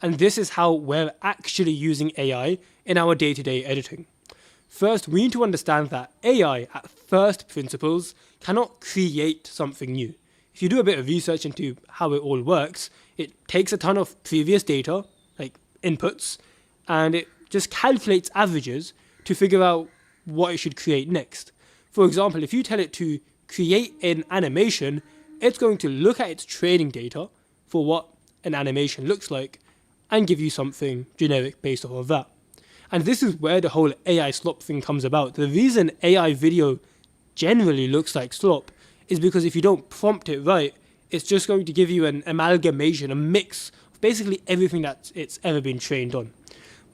And this is how we're actually using AI in our day-to-day editing. First, we need to understand that AI, at first principles, cannot create something new. If you do a bit of research into how it all works, it takes a ton of previous data, like inputs, and it just calculates averages to figure out what it should create next. For example, if you tell it to create an animation, it's going to look at its training data for what an animation looks like and give you something generic based off of that. And this is where the whole AI slop thing comes about. The reason AI video generally looks like slop is because if you don't prompt it right, it's just going to give you an amalgamation, a mix of basically everything that it's ever been trained on.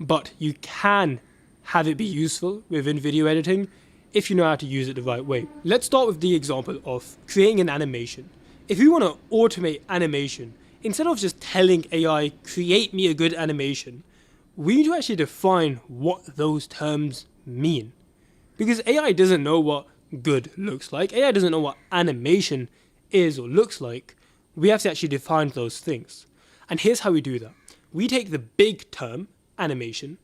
But you can have it be useful within video editing if you know how to use it the right way. Let's start with the example of creating an animation. If you want to automate animation, instead of just telling AI, create me a good animation, we need to actually define what those terms mean. Because AI doesn't know what good looks like. AI doesn't know what animation is or looks like. We have to actually define those things. And here's how we do that. We take the big term, animation,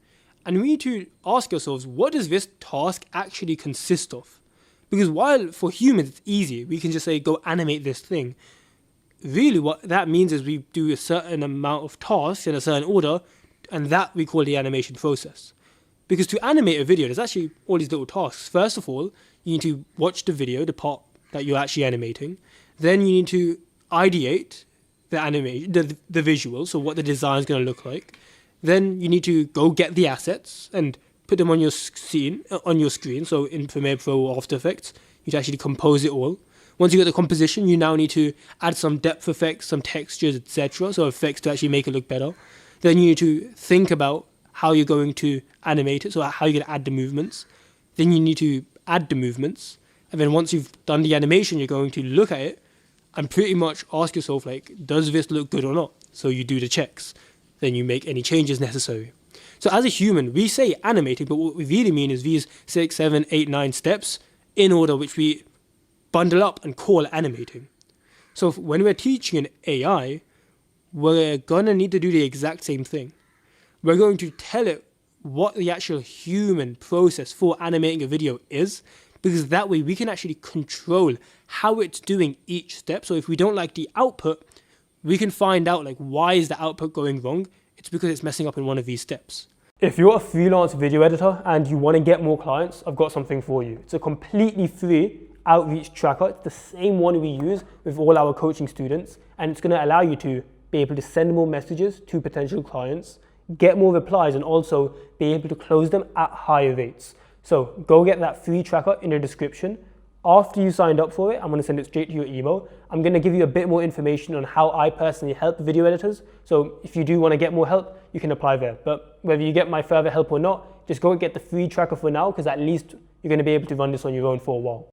and we need to ask ourselves, what does this task actually consist of? Because while for humans it's easy, we can just say, go animate this thing. Really what that means is we do a certain amount of tasks in a certain order, and that we call the animation process. Because to animate a video, there's actually all these little tasks. First of all, you need to watch the video, the part that you're actually animating. Then you need to ideate the animation, the visual, so what the design is going to look like. Then you need to go get the assets and put them on your screen. So in Premiere Pro or After Effects, you need to actually compose it all. Once you get the composition, you now need to add some depth effects, some textures, etc. So effects to actually make it look better. Then you need to think about how you're going to animate it, so how you're going to add the movements. Then you need to add the movements. And then once you've done the animation, you're going to look at it and pretty much ask yourself, like, does this look good or not? So you do the checks. Then you make any changes necessary. So as a human, we say animating, but what we really mean is these 6, 7, 8, 9 steps in order, which we bundle up and call animating. So when we're teaching an AI, we're going to need to do the exact same thing. We're going to tell it what the actual human process for animating a video is, because that way we can actually control how it's doing each step. So if we don't like the output, we can find out, like, why is the output going wrong? It's because it's messing up in one of these steps. If you're a freelance video editor and you want to get more clients, I've got something for you. It's a completely free outreach tracker. It's the same one we use with all our coaching students, and it's going to allow you to be able to send more messages to potential clients, get more replies, and also be able to close them at higher rates. So go get that free tracker in the description. After you signed up for it, I'm going to send it straight to your email. I'm going to give you a bit more information on how I personally help video editors. So if you do want to get more help, you can apply there. But whether you get my further help or not, just go and get the free tracker for now, because at least you're going to be able to run this on your own for a while.